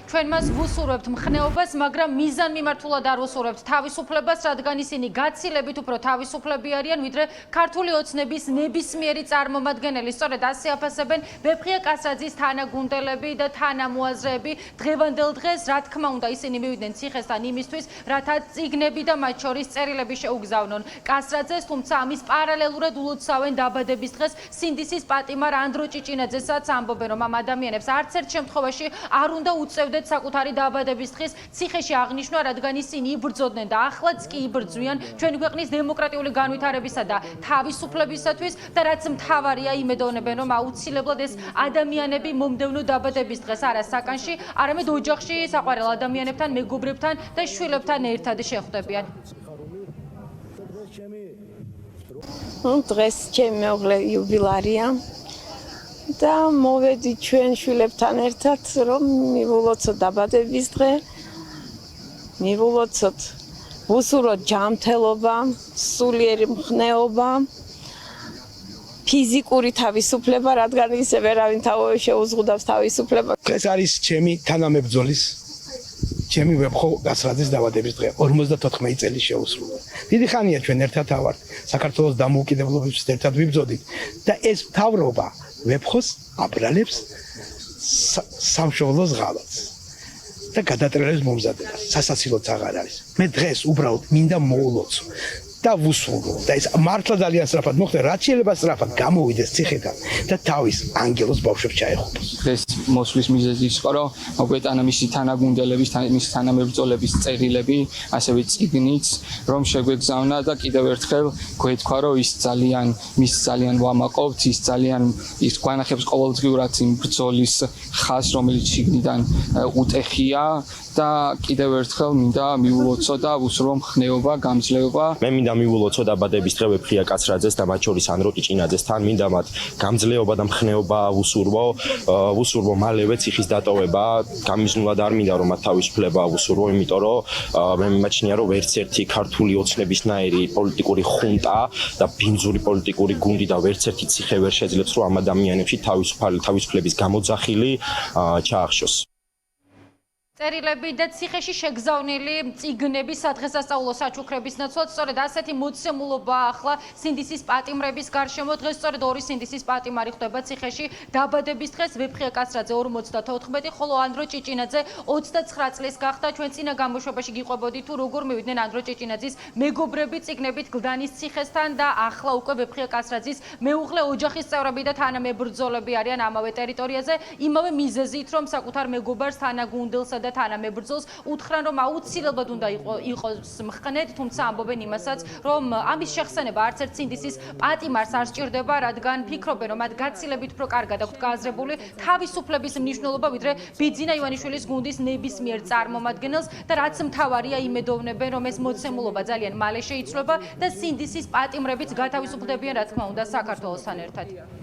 ჩვენ მას ვუსურვებთ მხნეობას, მაგრამ მიზანმიმართულად არ ვუსურვებთ თავისუფლებას, რადგან ისინი გაცილებით უფრო თავისუფლები არიან, ვიდრე ქართული ოცნების ნებისმიერი წარმომადგენელი. სწორედ ასე აფასებენ ვეფხია კასრაძის თანაგუნდელები და თანამოაზრეები. დღევანდელ დღეს, რა თქმა უნდა, ისინი მივიდნენ ციხესთან იმისთვის, რათა წიგნები და მათ შორის წერილები შეუგზავნონ კასრაძეს, თუმცა ამის პარალელურად ულოცავენ დაბადების დღეს სინდისის პატიმარ ანდრო ჭიჭინაძესაც, ამბობენ, რომ ამ ადამიანებს არც ერთ შემთხვევაში არ უნდა უწევდეთ საკუთარი დაბადების დღის ციხეში აღნიშნვა, რადგან ისინი იბრძოდნენ და ახლაც კი იბრძვიან ჩვენი ქვეყნის დემოკრატიული განვითარებისა და თავისუფლებისათვის და რაც მთავარია, იმედოვნებენ, რომ აუცილებლად ეს ადამიანები მომდევნო დაბადების დღეს არა საკანში, არამედ ოჯახში საყვარელ ადამიანებთან, მეგობრებთან და შვილებთან ერთად შეხვდებიან. დღეს ჩემი მეუღლე იუბილარია და მოვედი ჩვენ შვილებთან ერთად, რომ მივულოცოთ დაბადების დღე, მივულოცოთ ვუსურვოთ ჯანმრთელობა, სულიერი მხნეობა, ფიზიკური თავისუფლება, რადგან ისე ვერავინ შეუზღუდავს თავისუფლება. ეს არის ჩემი თანამებრძოლის, ჩემი ვეფხო კასრაძის დაბადების დღე, 54 წელი შეუსრულა. დიდი ხანია ჩვენ ერთად ავართ, საქართველოს დამოუკიდებლობისთვის ერთად ვიბრძოდით და ეს მთავრობა ვეფხოს აბრალებს სამშობლოს ღალატს და გადატრიალებს მომზადებას. სასაცილოც აღარ არის. მე დღეს უბრალოდ მინდა მოულოცო და ვუსრულო და ეს მართლა ძალიან სწრაფად მოხდა, რაც შეიძლება სწრაფად გამოვიდეს ციხიდან და თავის ანგელოს ბავშვებს ჩაეხუპოს. დღეს მოსვლის მიზეზი იყო, რომ მოგვეტანა მისი თანაგუნდელების, მისი თანამებრძოლების წერილები, ასევე წიგნიც, რომ შეგვეგზავნა და კიდევ ერთხელ გვეთქვა, რომ მის ძალიან ვამაყობთ, ის გვანახებს ყოველდღიურად იმ ბრძოლის ხაზს, რომელიც შიგნიდან უტეხია და კიდევ ერთხელ მინდა მივულოცო და ვუსურვო მხნეობა, გამძლეობა. მე მინდა მივულოცო დაბადების დღე ვეფხია კასრაძეს და მათ შორის ანდრო ჭიჭინაძესთან, მინდა მათ გამძლეობა და მხნეობა ვუსურვო მალევე ციხის დატოვება, გამიზნულად არ მინდა რომ მათ თავისუფლება ვუსურვო, იმიტომ რომ მე მიმაჩნია რომ ვერც ერთი ქართული ოცნებისნაირი პოლიტიკური ხუნტა და ბინძური პოლიტიკური გუნდი და ვერც ერთი ციხე ვერ შეძლებს რომ ამ ადამიანებში თავისუფლების გამოძახილი ჩაახშოს. წერილები და ციხეში შეგზავნილი წიგნები სადღესასწაულო საჩუქრების ნაცვლად, სწორედ ასეთი მოცემულობა ახლა სინდისის პატიმრების გარშემო. დღეს სწორედ ორი სინდისის პატიმარი ხდება ციხეში დაბადების დღეს. ვეფხია კასრაძე 54, ხოლო ანდრო ჭიჭინაძე 29 წლის გახდა. ჩვენ წინა გამოშვებაში გიყვებოდით თუ როგორ მივიდნენ ანდრო ჭიჭინაძის მეგობრები წიგნებით გლდანის ციხესთან და ახლა უკვე ვეფხია კასრაძის მეუღლე, ოჯახის წევრები და თანამებრძოლები არიან ამავე ტერიტორიაზე, იმავე მიზეზით, რომ საკუთარ მეგობარს, თანაგუნდელსა და თანამებრძოლს უთხრან, რომ აუცილებლად უნდა იყოს მხნედ, თუმცა ამბობენ იმასაც, რომ ამის შეხსენება არც ერთ სინდისის პატიმარს არ სჭირდება, რადგან ფიქრობენ, რომ მათ გაცილებით უფრო კარგად აქვთ გააზრებული თავისუფლების მნიშვნელობა, ვიდრე ბიძინა ივანიშვილის გუნდის ნებისმიერ წარმომადგენელს და რაც მთავარია, იმედოვნებენ, რომ ეს მოცემულობა ძალიან მალე შეიცვლება და სინდისის პატიმრებიც გათავისუფლდებიან, რა თქმა უნდა, საქართველოსთან ერთად.